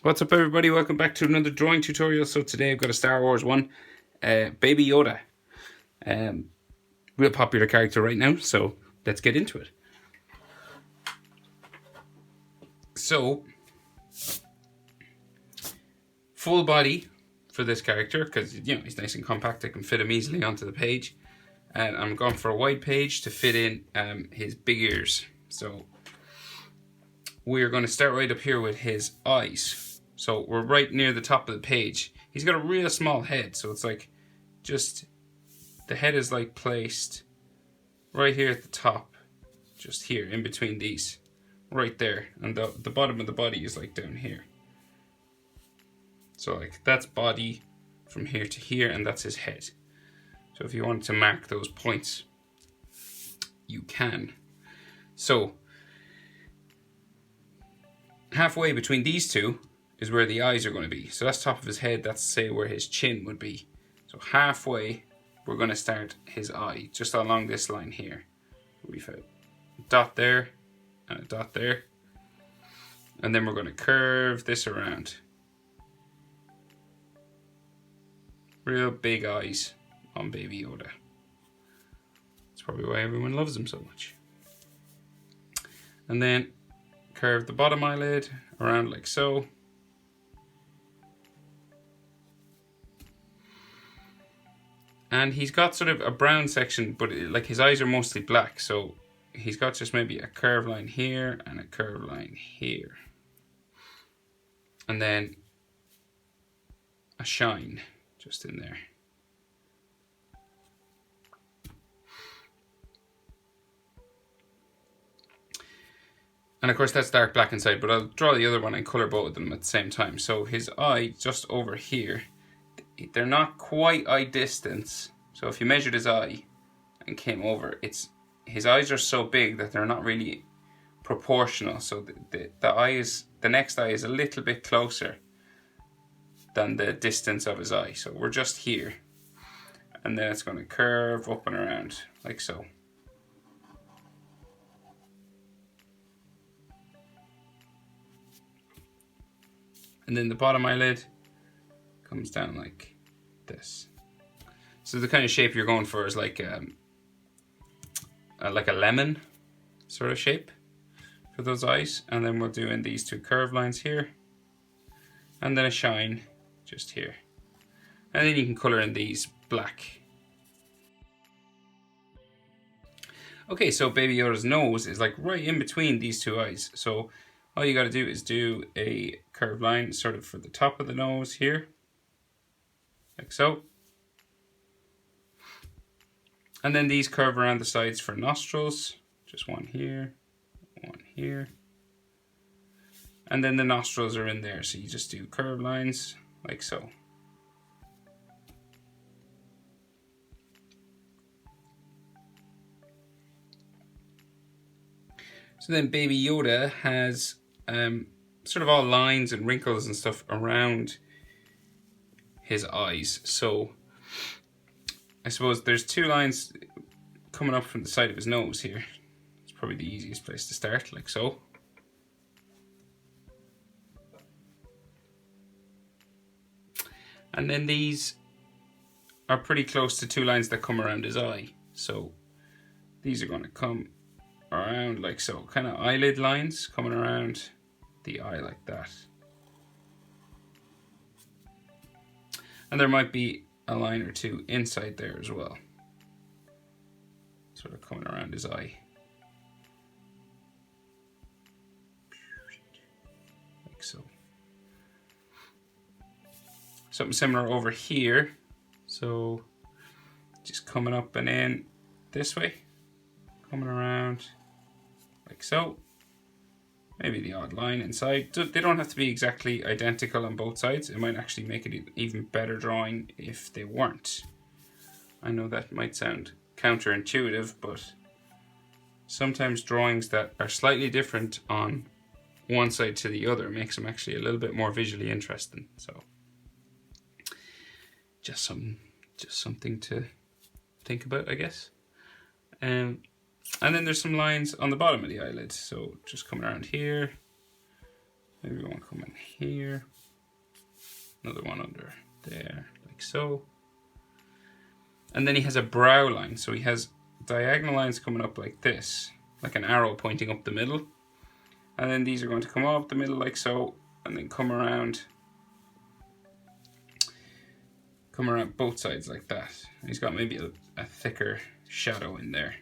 What's up, everybody? Welcome back to another drawing tutorial. So today I've got a Star Wars one, Baby Yoda. Real popular character right now, so let's get into it. So, full body for this character, because he's nice and compact. I can fit him easily onto the page. And I'm going for a wide page to fit in his big ears. So we're going to start right up here with his eyes. So we're right near the top of the page. He's got a real small head, so it's like just the head is like placed right here at the top, just here in between these, right there, and the bottom of the body is like down here. So like that's body from here to here, and that's his head. So if you want to mark those points, you can. So halfway between these two is where the eyes are going to be. So that's top of his head, that's say where his chin would be. So halfway we're going to start his eye, just along this line here. We've a dot there and a dot there, and then we're going to curve this around. Real big eyes on Baby Yoda. That's probably why everyone loves him so much. And then curve the bottom eyelid around like so. And he's got sort of a brown section, but like his eyes are mostly black, so he's got just maybe a curved line here and a curved line here. And then a shine just in there. And of course that's dark black inside, but I'll draw the other one and colour both of them at the same time. So his eye just over here, they're not quite eye distance. So if you measured his eye and came over, his eyes are so big that they're not really proportional. So the next eye is a little bit closer than the distance of his eye. So we're just here. And then it's going to curve up and around like so. And then the bottom eyelid comes down like this. So the kind of shape you're going for is like a lemon sort of shape for those eyes. And then we'll do in these two curved lines here, and then a shine just here. And then you can color in these black. Okay, so Baby Yoda's nose is like right in between these two eyes. So all you got to do is do a curved line sort of for the top of the nose here, like so. And then these curve around the sides for nostrils, just one here, one here. And then the nostrils are in there, so you just do curved lines like so. So then Baby Yoda has sort of all lines and wrinkles and stuff around his eyes. So I suppose there's two lines coming up from the side of his nose here. It's probably the easiest place to start, like so. And then these are pretty close to two lines that come around his eye. So these are going to come around like so, kind of eyelid lines coming around the eye like that. And there might be a line or two inside there as well, sort of coming around his eye like so. Something similar over here, so just coming up and in this way, coming around like so. Maybe the odd line inside. They don't have to be exactly identical on both sides. It might actually make it an even better drawing if they weren't. I know that might sound counterintuitive, but sometimes drawings that are slightly different on one side to the other makes them actually a little bit more visually interesting. So just something to think about, I guess. And then there's some lines on the bottom of the eyelid, so just coming around here Maybe one come in here. Another one under there, like so. And then he has a brow line. So he has diagonal lines coming up like this, like an arrow pointing up the middle. And then these are going to come up the middle like so, and then come around both sides like that. And he's got maybe a thicker shadow in there.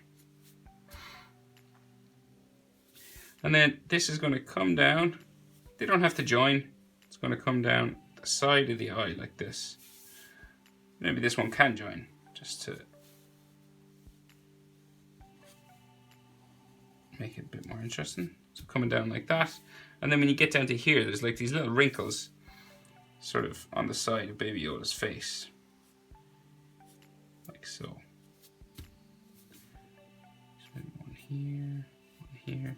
And then this is going to come down. They don't have to join. It's going to come down the side of the eye like this. Maybe this one can join, just to make it a bit more interesting. So coming down like that. And then when you get down to here, there's like these little wrinkles sort of on the side of Baby Yoda's face. Like so. So maybe one here, one here.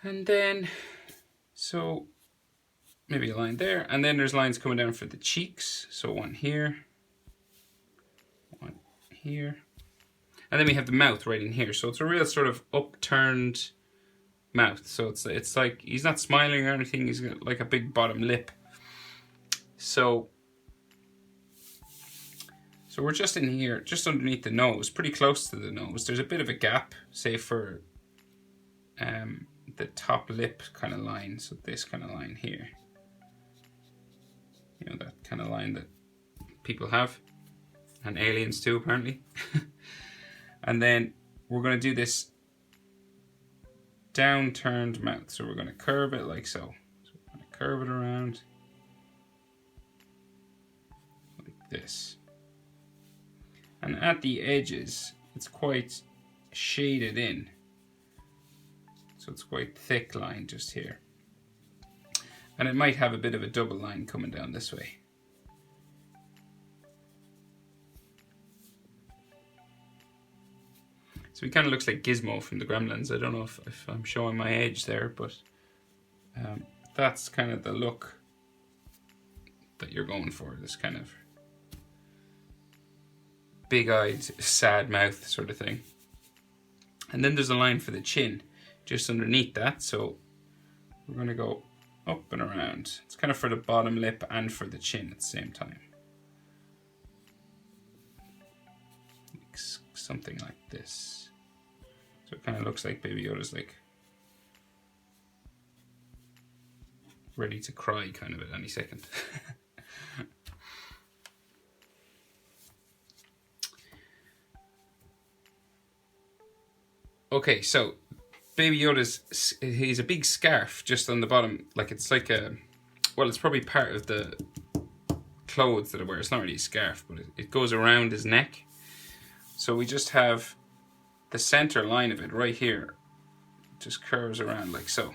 And then, so maybe a line there. And then there's lines coming down for the cheeks. So one here, one here. And then we have the mouth right in here. So it's a real sort of upturned mouth. So it's like, he's not smiling or anything. He's got like a big bottom lip. So we're just in here, just underneath the nose, pretty close to the nose. There's a bit of a gap, say for the top lip kind of line. So this kind of line here. You know, that kind of line that people have. And aliens too, apparently. And then we're going to do this down-turned mouth. So we're going to curve it like so. So we're going to curve it around like this. And at the edges, it's quite shaded in. So it's quite thick line just here. And it might have a bit of a double line coming down this way. So he kind of looks like Gizmo from the Gremlins. I don't know if I'm showing my age there, but that's kind of the look that you're going for. This kind of big-eyed, sad mouth sort of thing. And then there's a line for the chin just underneath that. So we're going to go up and around. It's kind of for the bottom lip and for the chin at the same time. Like something like this. So it kind of looks like Baby Yoda's like ready to cry kind of at any second. Okay, so Baby Yoda's, he's a big scarf just on the bottom. Like it's like a, well, it's probably part of the clothes that I wear. It's not really a scarf, but it goes around his neck. So we just have the center line of it right here. Just curves around like so.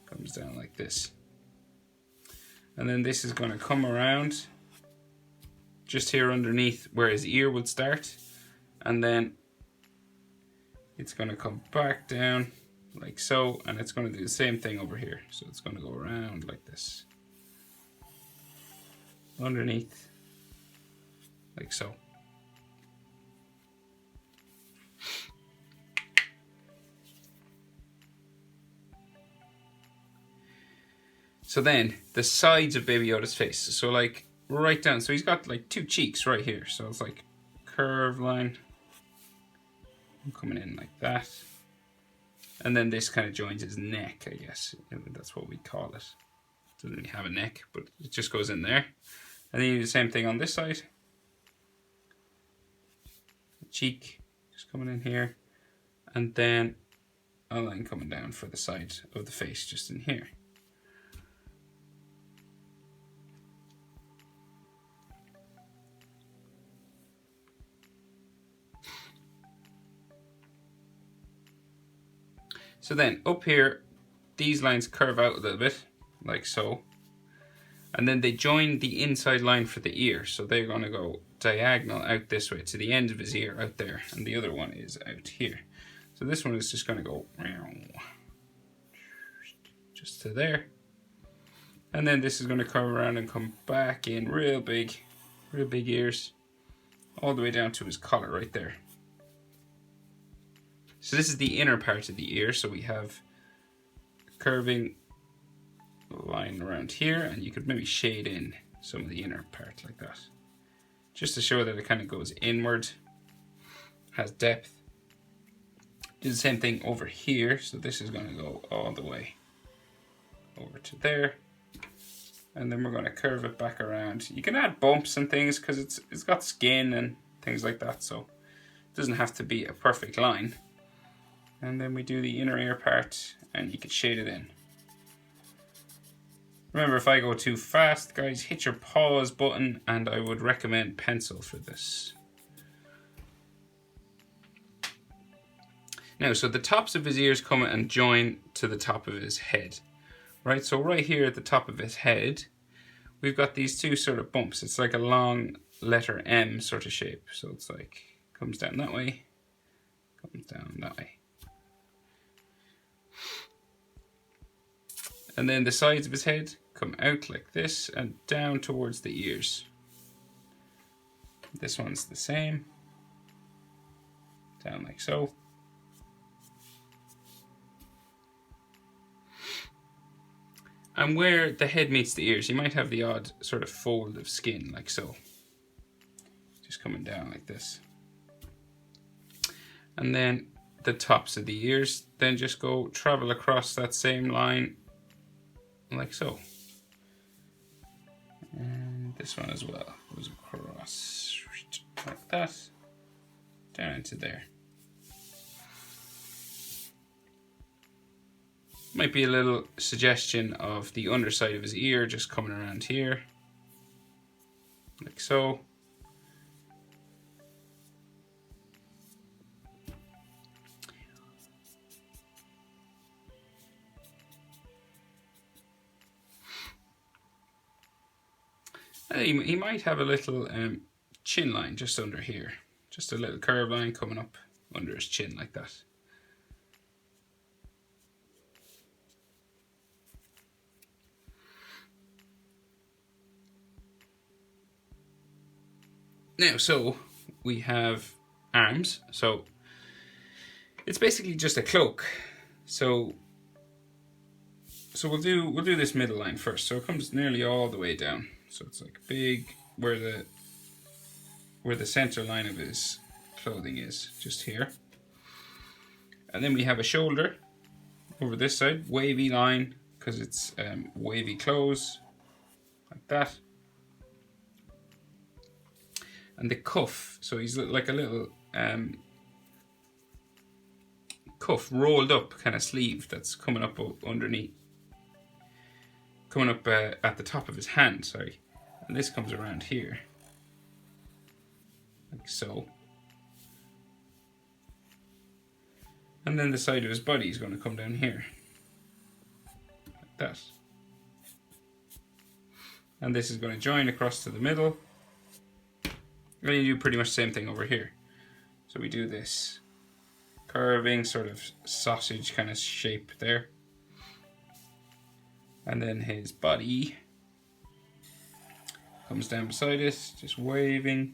Comes down like this. And then this is going to come around just here underneath where his ear would start. And then it's going to come back down like so, and it's going to do the same thing over here. So it's going to go around like this. Underneath, like so. So then, the sides of Baby Yoda's face. So like, right down. So he's got like two cheeks right here. So it's like curved line. Coming in like that. And then this kind of joins his neck, I guess. That's what we call it. Doesn't really have a neck, but it just goes in there. And then you do the same thing on this side. Cheek, just coming in here. And then a line coming down for the side of the face, just in here. So then up here, these lines curve out a little bit, like so. And then they join the inside line for the ear. So they're going to go diagonal out this way to the end of his ear out there. And the other one is out here. So this one is just going to go just to there. And then this is going to curve around and come back in real big ears. All the way down to his collar right there. So this is the inner part of the ear. So we have a curving line around here, and you could maybe shade in some of the inner part like that, just to show that it kind of goes inward, has depth. Do the same thing over here. So this is going to go all the way over to there, and then we're going to curve it back around. You can add bumps and things because it's got skin and things like that, so it doesn't have to be a perfect line. And then we do the inner ear part, and you can shade it in. Remember, if I go too fast, guys, hit your pause button, and I would recommend pencil for this. Now, so the tops of his ears come and join to the top of his head, right? So right here at the top of his head, we've got these two sort of bumps. It's like a long letter M sort of shape. So it's like, comes down that way, comes down that way. And then the sides of his head come out like this and down towards the ears. This one's the same. Down like so. And where the head meets the ears, you might have the odd sort of fold of skin like so. Just coming down like this. And then the tops of the ears then just go travel across that same line like so. And this one as well goes across like that, down into there. Might be a little suggestion of the underside of his ear just coming around here, like so. He might have a little chin line just under here. Just a little curve line coming up under his chin like that. Now, so we have arms. So it's basically just a cloak. So we'll do this middle line first. So it comes nearly all the way down. So it's like big where the center line of his clothing is, just here. And then we have a shoulder over this side, wavy line because it's wavy clothes, like that. And the cuff, so he's like a little cuff rolled up kind of sleeve that's coming up underneath, coming up at the top of his hand, sorry. And this comes around here, like so. And then the side of his body is going to come down here, like that. And this is going to join across to the middle. And you do pretty much the same thing over here. So we do this curving sort of sausage kind of shape there. And then his body comes down beside it, just waving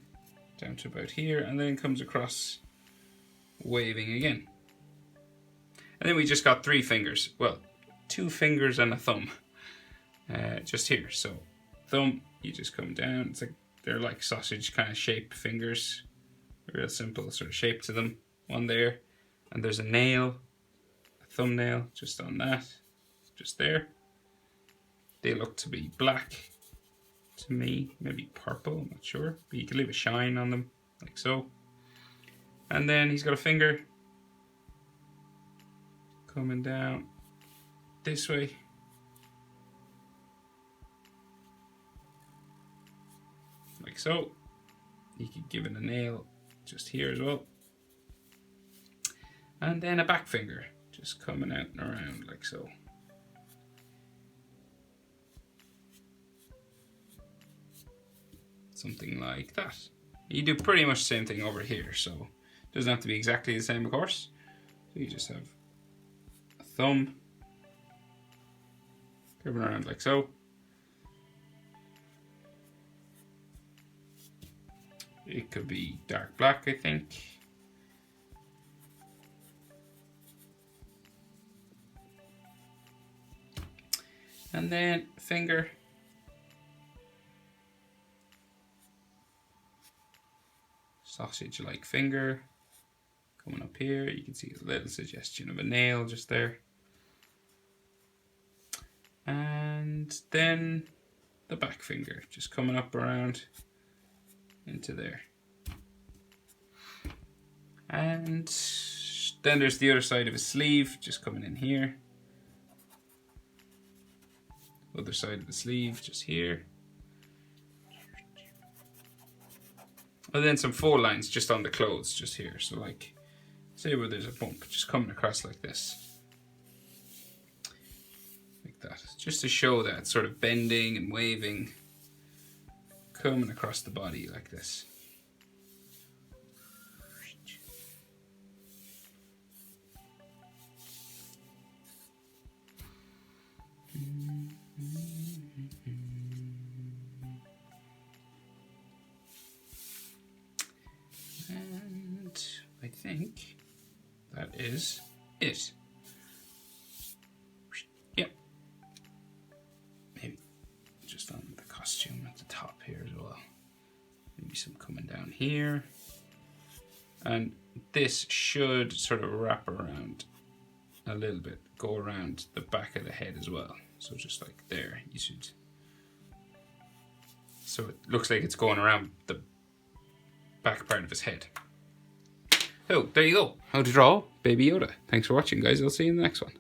down to about here, and then comes across waving again. And then we just got 3 fingers. Well, 2 fingers and a thumb. Just here. So thumb, you just come down. It's like they're like sausage kind of shape fingers. Real simple sort of shape to them. One there. And there's a nail, a thumbnail just on that. Just there. They look to be black to me, maybe purple, I'm not sure. But you can leave a shine on them, like so. And then he's got a finger coming down this way. Like so. You could give it a nail just here as well. And then a back finger just coming out and around like so. Something like that. You do pretty much the same thing over here, so it doesn't have to be exactly the same, of course. So you just have a thumb curving around like so. It could be dark black, I think. And then finger. Sausage-like finger. Coming up here, you can see a little suggestion of a nail just there. And then the back finger, just coming up around into there. And then there's the other side of his sleeve, just coming in here. Other side of the sleeve, just here. And then some fold lines just on the clothes, just here. So like, say where there's a bump, just coming across like this. Like that. Just to show that sort of bending and waving, coming across the body like this. And I think that is it. Yep. Maybe just on the costume at the top here as well. Maybe some coming down here. And this should sort of wrap around a little bit, go around the back of the head as well. So just like there, you should. So it looks like it's going around the back part of his head. So there you go. How to draw Baby Yoda. Thanks for watching, guys. I'll see you in the next one.